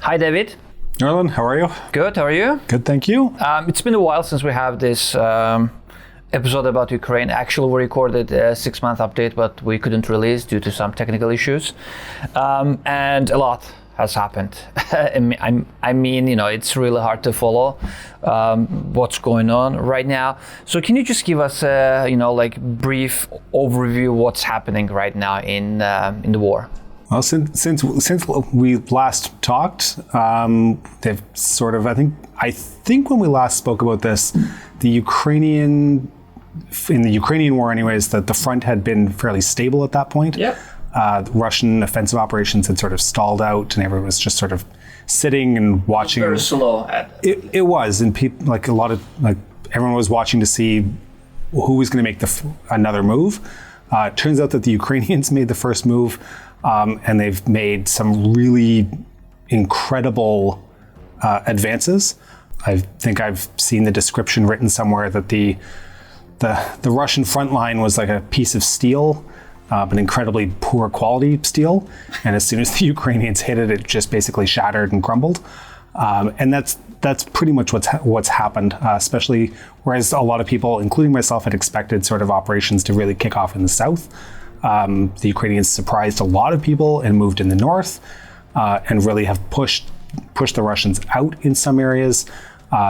Hi, David. Erlen, how are you? Good, how are you? Good, thank you. It's been a while since we have this episode about Ukraine. Actually, we recorded a 6-month update, but we couldn't release due to some technical issues. And a lot has happened. I mean, it's really hard to follow what's going on right now. So can you just give us a, brief overview of what's happening right now in the war? Well, since we last talked, they've sort of, I think when we last spoke about this, in the Ukrainian war anyways, that the front had been fairly stable at that point. Yep. Russian offensive operations had sort of stalled out, and everyone was just sort of sitting and watching. Very slow. It was, and people, everyone was watching to see who was going to make another move. It turns out that the Ukrainians made the first move, and they've made some really incredible advances. I think I've seen the description written somewhere that the Russian front line was like a piece of steel, but incredibly poor quality steel. And as soon as the Ukrainians hit it, it just basically shattered and crumbled. And that's pretty much what's happened, especially whereas a lot of people, including myself, had expected sort of operations to really kick off in the south. The Ukrainians surprised a lot of people and moved in the north, and really have pushed the Russians out in some areas.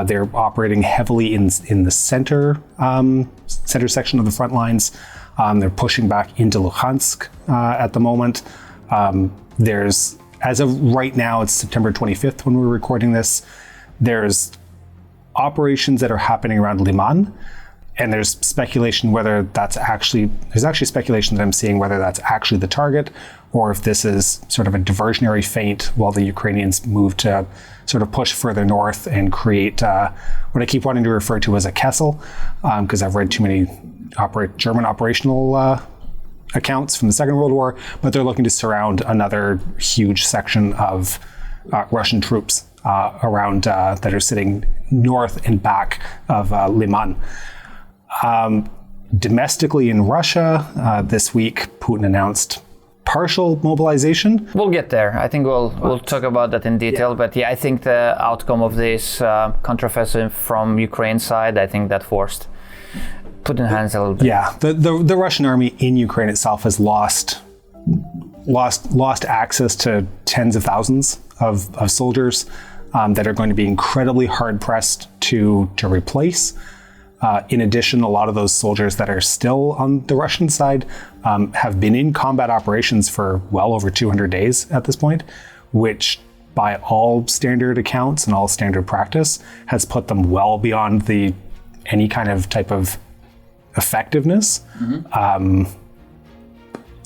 They're operating heavily in the center section of the front lines. They're pushing back into Luhansk at the moment. There's, as of right now, it's September 25th when we're recording this, there's operations that are happening around Liman. And there's speculation there's actually speculation that I'm seeing whether that's actually the target, or if this is sort of a diversionary feint while the Ukrainians move to sort of push further north and create what I keep wanting to refer to as a Kessel, because I've read too many German operational accounts from the Second World War, but they're looking to surround another huge section of Russian troops around that are sitting north and back of Liman. Domestically in Russia, this week, Putin announced partial mobilization. We'll get there. I think we'll talk about that in detail. Yeah. But I think the outcome of this counteroffensive from Ukraine side, I think that forced Putin hands a little bit. Yeah, the Russian army in Ukraine itself has lost access to tens of thousands of soldiers that are going to be incredibly hard pressed to replace. In addition, a lot of those soldiers that are still on the Russian side have been in combat operations for well over 200 days at this point, which by all standard accounts and all standard practice has put them well beyond any kind of type of effectiveness. Mm-hmm.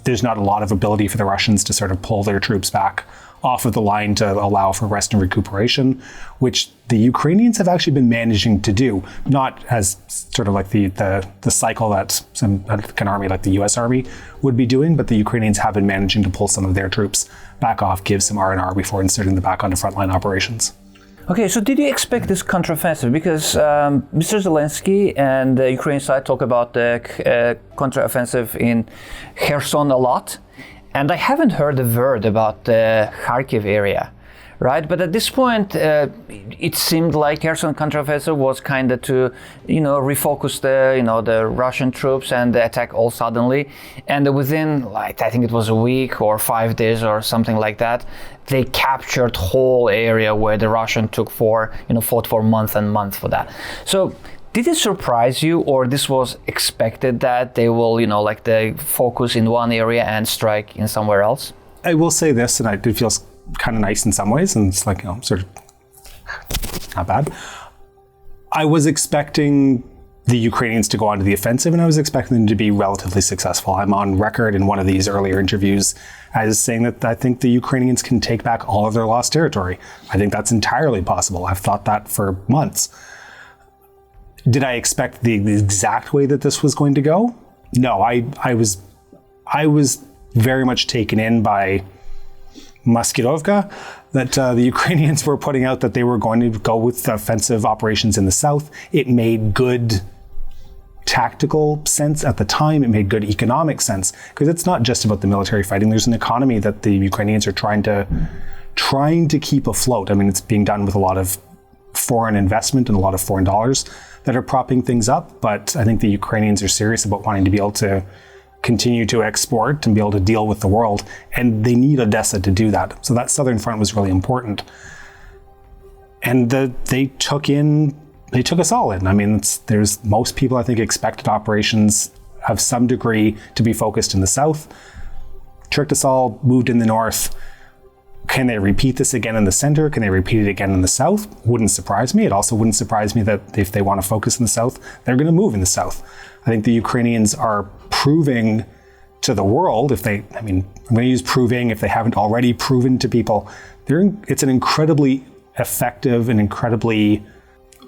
There's not a lot of ability for the Russians to sort of pull their troops back off of the line to allow for rest and recuperation, which the Ukrainians have actually been managing to do, not as sort of like the cycle that an army like the US Army would be doing, but the Ukrainians have been managing to pull some of their troops back off, give some R&R before inserting them back onto frontline operations. Okay, so did you expect this counteroffensive? Because Mr. Zelensky and the Ukrainian side talk about the counteroffensive in Kherson a lot. And I haven't heard a word about the Kharkiv area, right? But at this point, it seemed like Kherson counteroffensive was kind of to, refocus the Russian troops and the attack all suddenly. And within, I think it was a week or 5 days or something like that, they captured whole area where the Russian fought for months and months for that. So did it surprise you, or this was expected that they will, they focus in one area and strike in somewhere else? I will say this, and it feels kind of nice in some ways, and it's like, sort of not bad. I was expecting the Ukrainians to go onto the offensive, and I was expecting them to be relatively successful. I'm on record in one of these earlier interviews as saying that I think the Ukrainians can take back all of their lost territory. I think that's entirely possible. I've thought that for months. Did I expect the exact way that this was going to go? No, I was very much taken in by Maskirovka, that the Ukrainians were putting out that they were going to go with offensive operations in the south. It made good tactical sense at the time. It made good economic sense, because it's not just about the military fighting. There's an economy that the Ukrainians are trying to trying to keep afloat. I mean, it's being done with a lot of foreign investment and a lot of foreign dollars that are propping things up. But I think the Ukrainians are serious about wanting to be able to continue to export and be able to deal with the world. And they need Odessa to do that. So that southern front was really important. And they took us all in. I mean, there's most people, I think, expected operations of some degree to be focused in the south. Tricked us all, moved in the north. Can they repeat this again in the center? Can they repeat it again in the south? Wouldn't surprise me. It also wouldn't surprise me that if they want to focus in the south, they're going to move in the south. I think the Ukrainians are proving to the world, I'm going to use proving if they haven't already proven to people, it's an incredibly effective and incredibly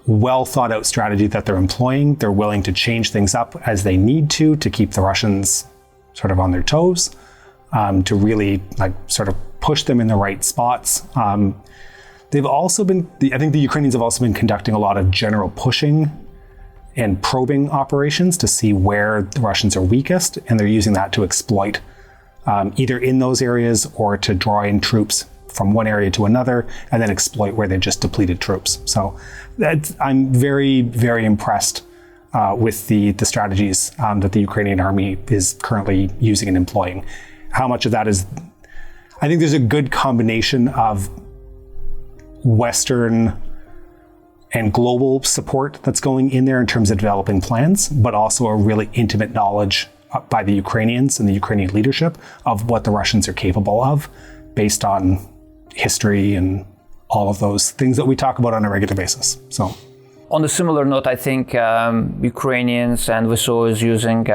well thought out strategy that they're employing. They're willing to change things up as they need to keep the Russians sort of on their toes, to really sort of push them in the right spots. They've also been, I think the Ukrainians have also been conducting a lot of general pushing and probing operations to see where the Russians are weakest, and they're using that to exploit either in those areas or to draw in troops from one area to another and then exploit where they've just depleted troops. So I'm very, very impressed with the strategies that the Ukrainian army is currently using and employing. How much of that is, I think there's a good combination of Western and global support that's going in there in terms of developing plans, but also a really intimate knowledge by the Ukrainians and the Ukrainian leadership of what the Russians are capable of based on history and all of those things that we talk about on a regular basis. So, on a similar note, I think Ukrainians and VSU is using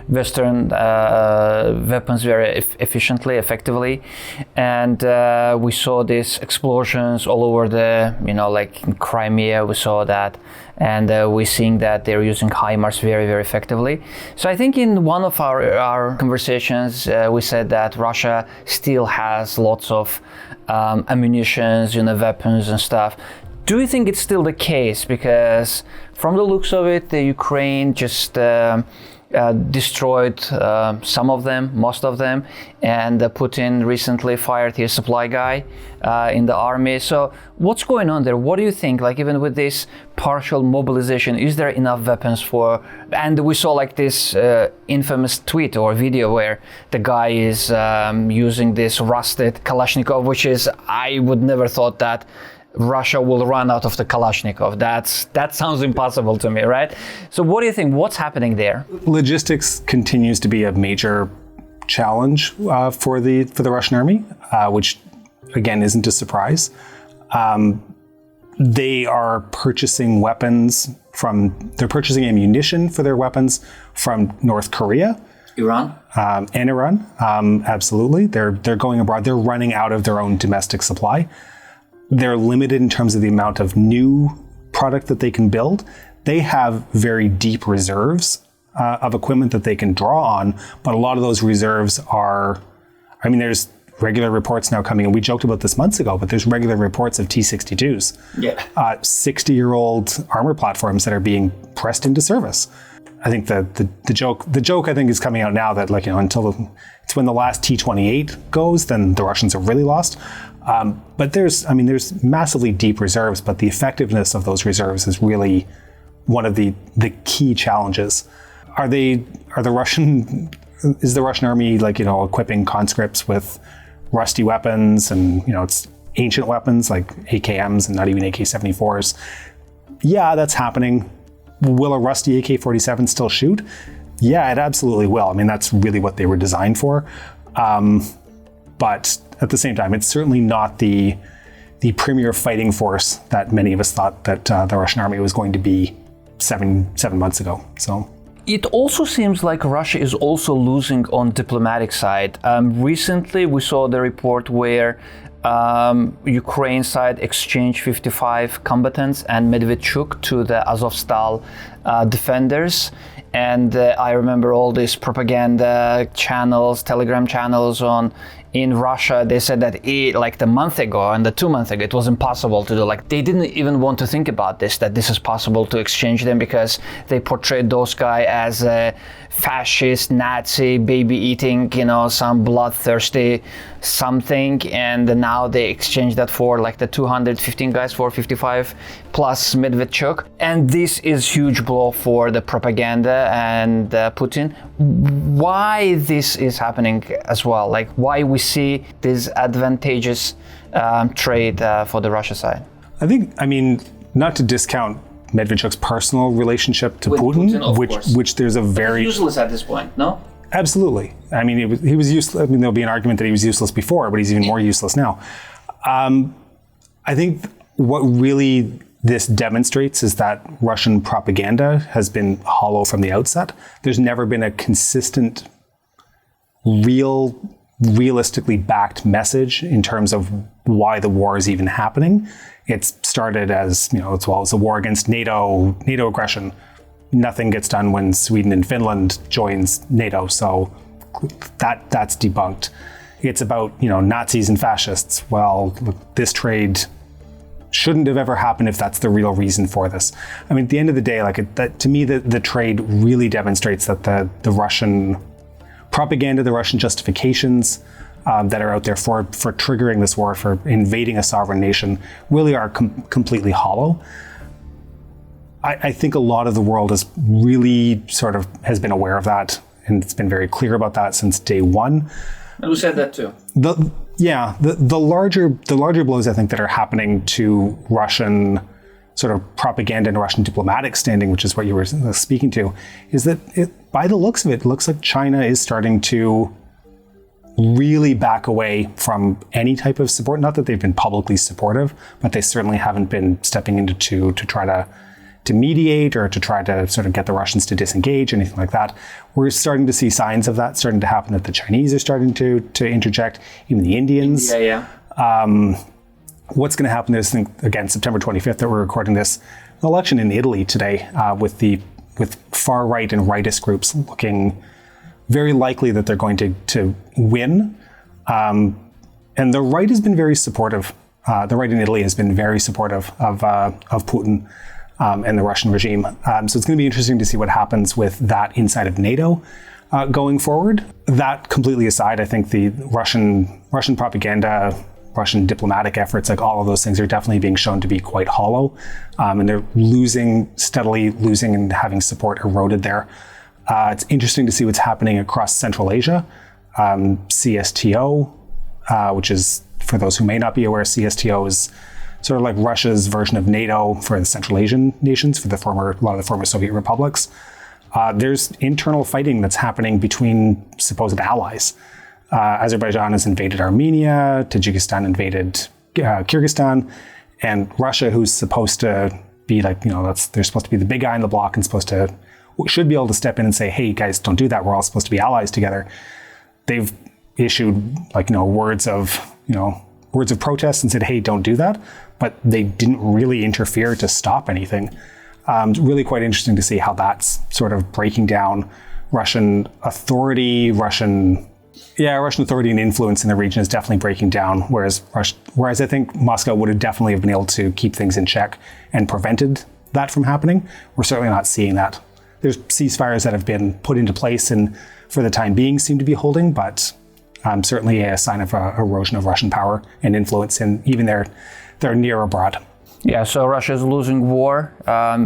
Western weapons very effectively. And we saw these explosions all over like in Crimea, we saw that. And we're seeing that they're using HIMARS very, very effectively. So I think in one of our conversations, we said that Russia still has lots of ammunitions, weapons and stuff. Do you think it's still the case? Because from the looks of it, the Ukraine just destroyed some of them, most of them, and Putin recently fired his supply guy in the army. So what's going on there? What do you think? Even with this partial mobilization, is there enough weapons for? And we saw this infamous tweet or video where the guy is using this rusted Kalashnikov, which is, I would never thought that Russia will run out of the Kalashnikov. That sounds impossible to me, right? So what do you think? What's happening there? Logistics continues to be a major challenge for the Russian army, which again isn't a surprise. They are purchasing they're purchasing ammunition for their weapons from North Korea. Iran? And Iran, absolutely. They're going abroad. They're running out of their own domestic supply. They're limited in terms of the amount of new product that they can build. They have very deep reserves of equipment that they can draw on, but a lot of those reserves there's regular reports now coming, and we joked about this months ago, but there's regular reports of T-62s. Yeah. 60-year-old armor platforms that are being pressed into service. I think the joke I think is coming out now that it's when the last T-28 goes, then the Russians are really lost. But there's massively deep reserves, but the effectiveness of those reserves is really one of the key challenges. Is the Russian army equipping conscripts with rusty weapons and it's ancient weapons like AKMs and not even AK-74s? Yeah, that's happening. Will a rusty AK-47 still shoot? Yeah, it absolutely will. That's really what they were designed for. But at the same time, it's certainly not the premier fighting force that many of us thought that the Russian army was going to be seven months ago. So it also seems like Russia is also losing on diplomatic side. Recently, we saw the report where Ukraine side exchanged 55 combatants and Medvedchuk to the Azovstal defenders. And I remember all these propaganda channels, Telegram channels in Russia. They said that like the month ago and the 2 months ago, it was impossible to do. Like they didn't even want to think about this, that this is possible to exchange them, because they portrayed those guys as a fascist, Nazi, baby-eating, some bloodthirsty something. And now they exchange that for like the 215 guys for 55 plus Medvedchuk. And this is huge blow for the propaganda and Putin. Why this is happening as well? Like why we see this advantageous trade for the Russia side? I mean, not to discount Medvedchuk's personal relationship to Putin, which there's a very useless at this point, no? Absolutely. I mean, he was useless. I mean, there'll be an argument that he was useless before, but he's even more useless now. I think what really this demonstrates is that Russian propaganda has been hollow from the outset. There's never been a consistent, realistically backed message in terms of why the war is even happening. It's started as, it's a war against NATO aggression. Nothing gets done when Sweden and Finland joins NATO, so that's debunked. It's about, Nazis and fascists. Well, this trade shouldn't have ever happened if that's the real reason for this. I mean, at the end of the day, to me, the trade really demonstrates that the Russian propaganda, the Russian justifications that are out there for triggering this war, for invading a sovereign nation, really are completely hollow. I think a lot of the world is really has been aware of that, and it's been very clear about that since day one. And who said that too? The larger blows, I think, that are happening to Russian propaganda and Russian diplomatic standing, which is what you were speaking to, is that by the looks of it, looks like China is starting to really back away from any type of support. Not that they've been publicly supportive, but they certainly haven't been stepping into to try to mediate or to try to get the Russians to disengage, anything like that. We're starting to see signs of that starting to happen, that the Chinese are starting to interject, even the Indians. What's going to happen is, again, September 25th that we're recording this, an election in Italy today with far right and rightist groups looking very likely that they're going to win. And the right has been very supportive. The right in Italy has been very supportive of Putin and the Russian regime. So it's going to be interesting to see what happens with that inside of NATO going forward. That completely aside, I think the Russian propaganda, Russian diplomatic efforts, like all of those things, are definitely being shown to be quite hollow. And they're steadily losing and having support eroded there. It's interesting to see what's happening across Central Asia. CSTO, which is, for those who may not be aware, CSTO is sort of like Russia's version of NATO for the Central Asian nations, for a lot of the former Soviet republics. There's internal fighting that's happening between supposed allies. Azerbaijan has invaded Armenia, Tajikistan invaded Kyrgyzstan, and Russia, who's supposed to be they're supposed to be the big guy in the block and should be able to step in and say, hey guys, don't do that. We're all supposed to be allies together. They've issued words of protest and said, hey, don't do that. But they didn't really interfere to stop anything. It's really quite interesting to see how that's sort of breaking down Russian authority. Russian authority and influence in the region is definitely breaking down. Whereas I think Moscow would have definitely been able to keep things in check and prevented that from happening. We're certainly not seeing that. There's ceasefires that have been put into place and for the time being seem to be holding, but certainly a sign of erosion of Russian power and influence, and even their near abroad. Yeah, so Russia is losing war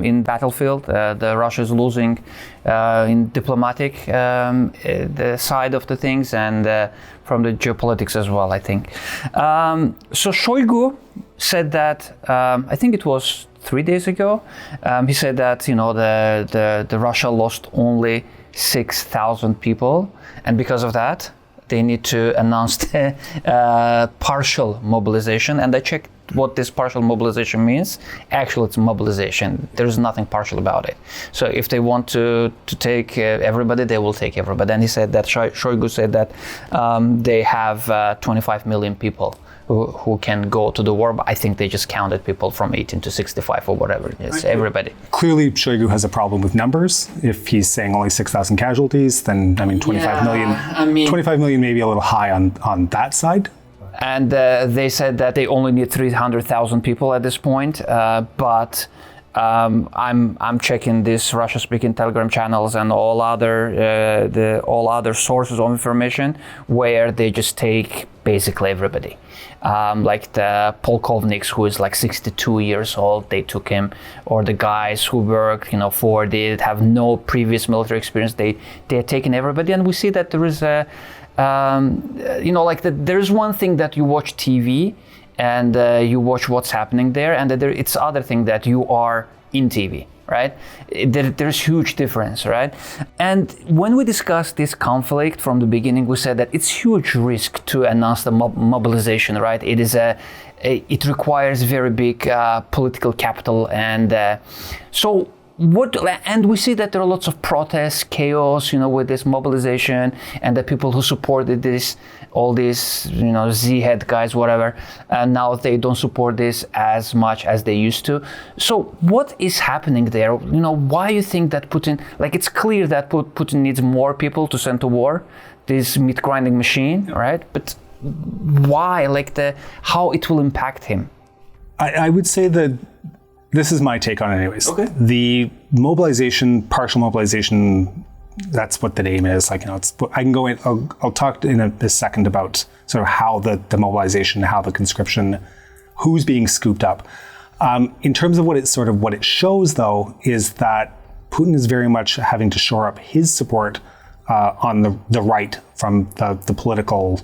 in battlefield. Russia is losing in diplomatic the side of the things, and from the geopolitics as well, I think. So Shoigu said that, I think it was 3 days ago, he said that the Russia lost only 6,000 people, and because of that, they need to announce the partial mobilization. And I checked what this partial mobilization means. Actually, it's mobilization. There's nothing partial about it. So if they want to take everybody, they will take everybody. And he said that, Shoigu said that they have 25 million people who can go to the war, but I think they just counted people from 18 to 65 or whatever it is, everybody. Clearly, Shoigu has a problem with numbers. If he's saying only 6,000 casualties, then, 25 million. 25 million may be a little high on that side. And they said that they only need 300,000 people at this point, but I'm checking these Russia-speaking Telegram channels and all other sources of information where they just take basically everybody. Like the polkovniks, who is like 62 years old, they took him, or the guys who work, for they have no previous military experience, they're taking everybody. And we see that there is a, there's one thing that you watch TV and you watch what's happening there, and it's other thing that you are in TV, right? There's huge difference, right? And when we discussed this conflict from the beginning, we said that it's huge risk to announce the mobilization, right? It requires very big political capital, and and we see that there are lots of protests, chaos, with this mobilization, and the people who supported this, all these, Z-head guys, whatever, and now they don't support this as much as they used to. So what is happening there? Why you think that Putin, it's clear that Putin needs more people to send to war, this meat grinding machine, right? But why, how it will impact him? I would say that this is my take on it anyways. Okay. The mobilization, partial mobilization, that's what the name is. I can go in, I'll talk in a second about sort of how the mobilization, how the conscription, who's being scooped up. In terms of what it shows though, is that Putin is very much having to shore up his support on the right from the political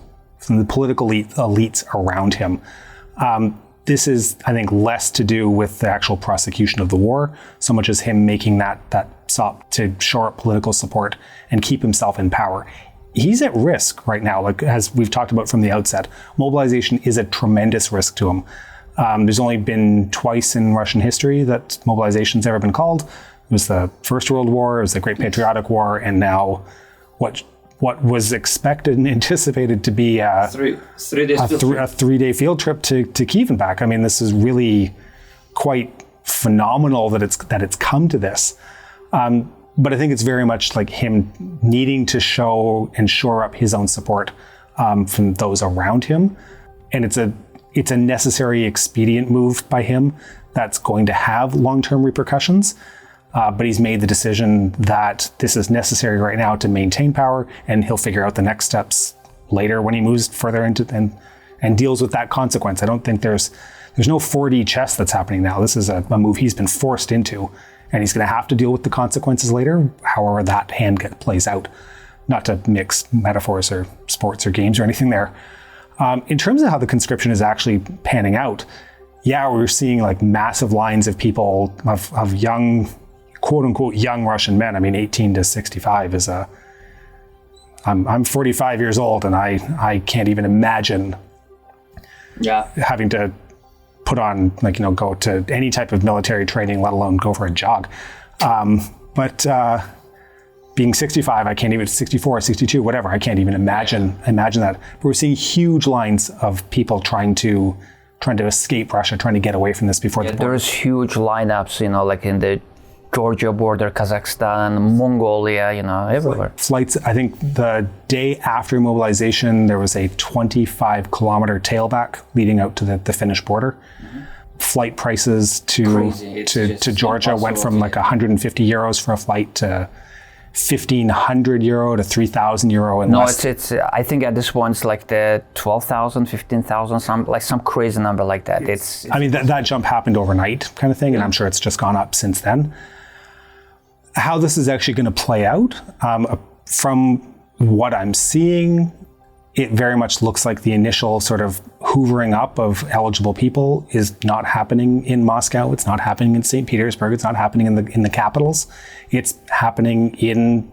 elites around him. This is, I think, less to do with the actual prosecution of the war, so much as him making that stop to shore up political support and keep himself in power. He's at risk right now, as we've talked about from the outset. Mobilization is a tremendous risk to him. There's only been twice in Russian history that mobilization's ever been called. It was the First World War, it was the Great Patriotic War, and now what was expected and anticipated to be a 3-day field trip to Kyiv and back. I mean, this is really quite phenomenal that it's come to this. But I think it's very much like him needing to show and shore up his own support from those around him. And it's a necessary expedient move by him that's going to have long-term repercussions. But he's made the decision that this is necessary right now to maintain power, and he'll figure out the next steps later when he moves further into and deals with that consequence. I don't think there's no 4D chess that's happening now. This is a move he's been forced into, and he's going to have to deal with the consequences later, however that hand plays out. Not to mix metaphors or sports or games or anything there. In terms of how the conscription is actually panning out, we're seeing massive lines of people, of young, quote unquote, young Russian men. I mean, 18 to 65 is I'm 45 years old, and I can't even imagine having to put on, go to any type of military training, let alone go for a jog. But being 65, I can't even, 64, 62, whatever, I can't even imagine that. But we're seeing huge lines of people trying to escape Russia, trying to get away from this before the border. There's huge lineups, in the Georgia border, Kazakhstan, Mongolia, everywhere. Flights, I think the day after mobilization, there was a 25-kilometer tailback leading out to the Finnish border. Mm-hmm. Flight prices to Georgia went from 150 euros for a flight to 1,500 euro to 3,000 euro. It's I think at this point it's the 12,000, 15,000, some crazy number like that. It's I mean, that jump happened overnight kind of thing, and I'm sure it's just gone up since then. How this is actually going to play out, from what I'm seeing, it very much looks like the initial sort of hoovering up of eligible people is not happening in Moscow. It's not happening in St. Petersburg. It's not happening in the capitals. It's happening in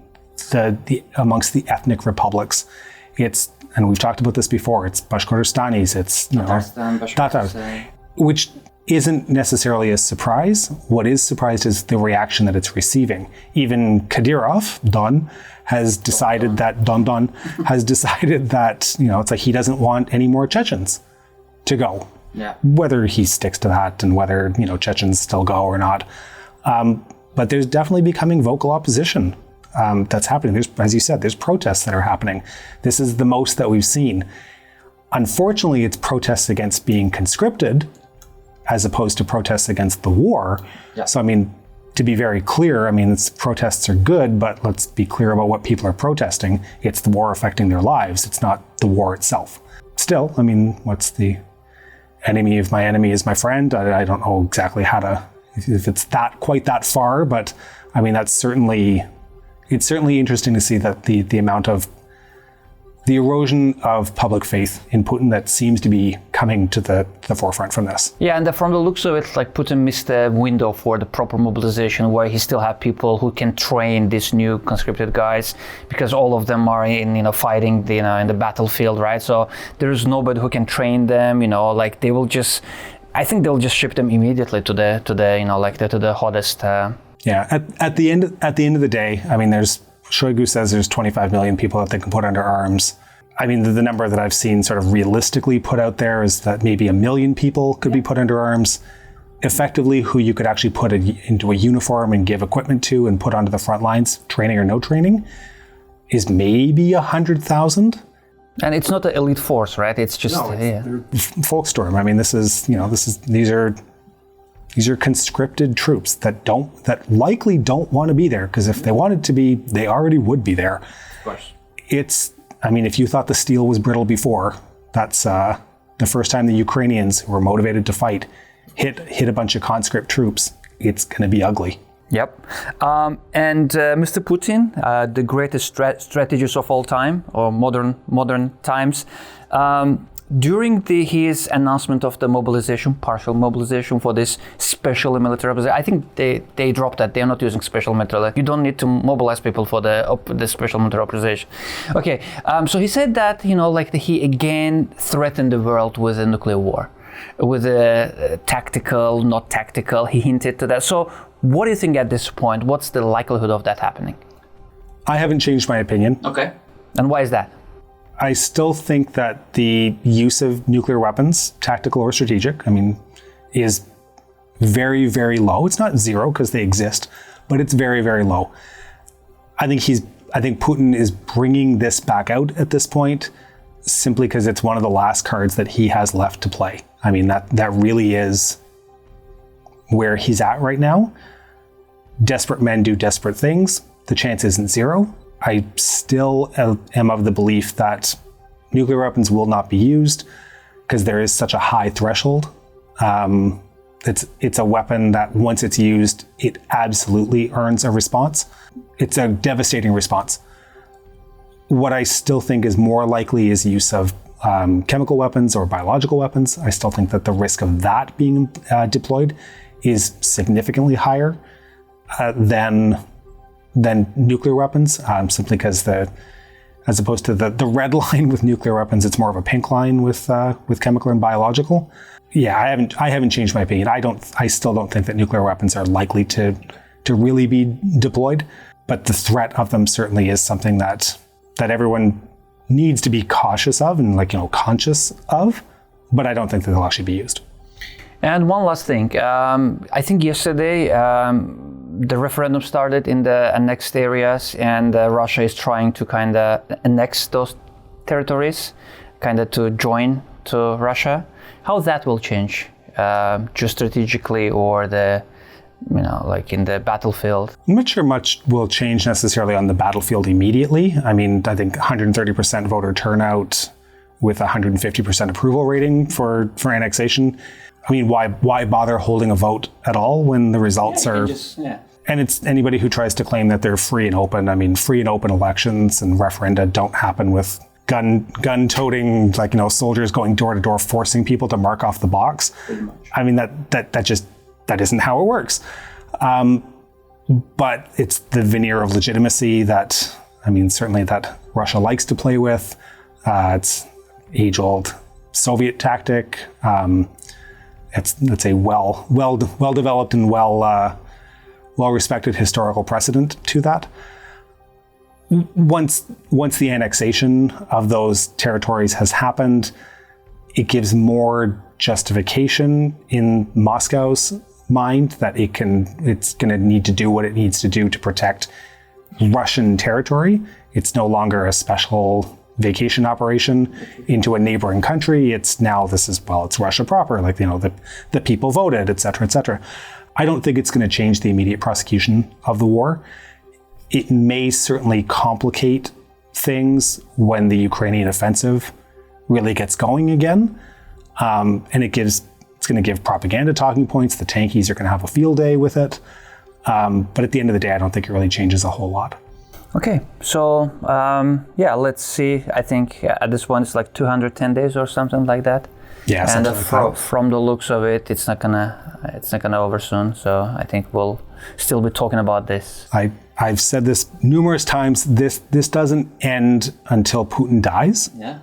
the amongst the ethnic republics. And we've talked about this before. It's Bashkortostanis. It's Tatars. which isn't necessarily a surprise. What is surprised is the reaction that it's receiving. Even Kadyrov, Don, has decided that it's like he doesn't want any more Chechens to go. Yeah. Whether he sticks to that and whether, Chechens still go or not. But there's definitely becoming vocal opposition that's happening. There's, as you said, there's protests that are happening. This is the most that we've seen. Unfortunately, it's protests against being conscripted as opposed to protests against the war. Yeah. So, to be very clear, protests are good, but let's be clear about what people are protesting. It's the war affecting their lives. It's not the war itself. Still, what's the enemy of my enemy is my friend? I don't know exactly how to, if it's quite that far, but it's certainly interesting to see that the amount of the erosion of public faith in Putin that seems to be coming to the forefront from this. Yeah, and from the looks of it, like Putin missed the window for the proper mobilization, where he still have people who can train these new conscripted guys, because all of them are in fighting in the battlefield, right? So there's nobody who can train them. Like they will just, I think they'll just ship them immediately to the hottest. Yeah, at the end of the day, there's. Shoigu says there's 25 million people that they can put under arms. The number that I've seen sort of realistically put out there is that maybe 1 million people could be put under arms. Effectively, who you could actually put into a uniform and give equipment to and put onto the front lines, training or no training, is maybe 100,000. And it's not an elite force, right? It's just Volkssturm. These are conscripted troops that likely don't want to be there, because if they wanted to be, they already would be there. Of course. If you thought the steel was brittle before, that's the first time the Ukrainians, who were motivated to fight, hit a bunch of conscript troops. It's going to be ugly. Yep. And Mr. Putin, the greatest strategist of all time, or modern times, during his announcement of the mobilization, partial mobilization for this special military operation, I think they dropped that. They're not using special military. You don't need to mobilize people for the special military operation. Okay, so he said that, he again threatened the world with a nuclear war, with a tactical, not tactical. He hinted to that. So what do you think at this point? What's the likelihood of that happening? I haven't changed my opinion. Okay. And why is that? I still think that the use of nuclear weapons, tactical or strategic, is very, very low. It's not zero because they exist, but it's very, very low. I think Putin is bringing this back out at this point simply because it's one of the last cards that he has left to play. That really is where he's at right now. Desperate men do desperate things. The chance isn't zero. I still am of the belief that nuclear weapons will not be used because there is such a high threshold. It's a weapon that once it's used, it absolutely earns a response. It's a devastating response. What I still think is more likely is use of chemical weapons or biological weapons. I still think that the risk of that being deployed is significantly higher than nuclear weapons, simply because as opposed to the red line with nuclear weapons, it's more of a pink line with chemical and biological. Yeah, I haven't changed my opinion. I still don't think that nuclear weapons are likely to really be deployed, but the threat of them certainly is something that everyone needs to be cautious of and conscious of, but I don't think that they'll actually be used. And one last thing, I think yesterday the referendum started in the annexed areas, and Russia is trying to kind of annex those territories, kind of to join to Russia. How that will change, just strategically or in the battlefield? I'm not sure much will change necessarily on the battlefield immediately. I think 130% voter turnout with 150% approval rating for annexation. Why bother holding a vote at all when the results are... And it's anybody who tries to claim that they're free and open. Free and open elections and referenda don't happen with gun-toting, soldiers going door to door forcing people to mark off the box. That isn't how it works. But it's the veneer of legitimacy that, certainly that Russia likes to play with. It's age-old Soviet tactic. it's a well developed and well respected historical precedent to that. Once the annexation of those territories has happened, it gives more justification in Moscow's mind that it's going to need to do what it needs to do to protect Russian territory. It's no longer a special vacation operation into a neighboring country. It's Russia proper, like, the people voted, et cetera, et cetera. I don't think it's going to change the immediate prosecution of the war. It may certainly complicate things when the Ukrainian offensive really gets going again. And it's going to give propaganda talking points. The tankies are going to have a field day with it. But at the end of the day, I don't think it really changes a whole lot. Okay, so let's see. I think at this point it's like 210 days or something like that. Yeah, and from the looks of it, it's not gonna over soon. So I think we'll still be talking about this. I've said this numerous times. This doesn't end until Putin dies. Yeah.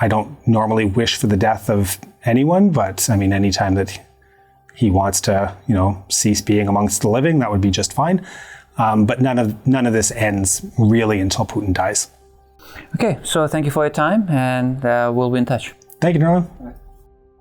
I don't normally wish for the death of anyone, but I mean, anytime that he wants to, cease being amongst the living, that would be just fine. But none of this ends really until Putin dies. Okay, so thank you for your time, and we'll be in touch. Thank you, Norman.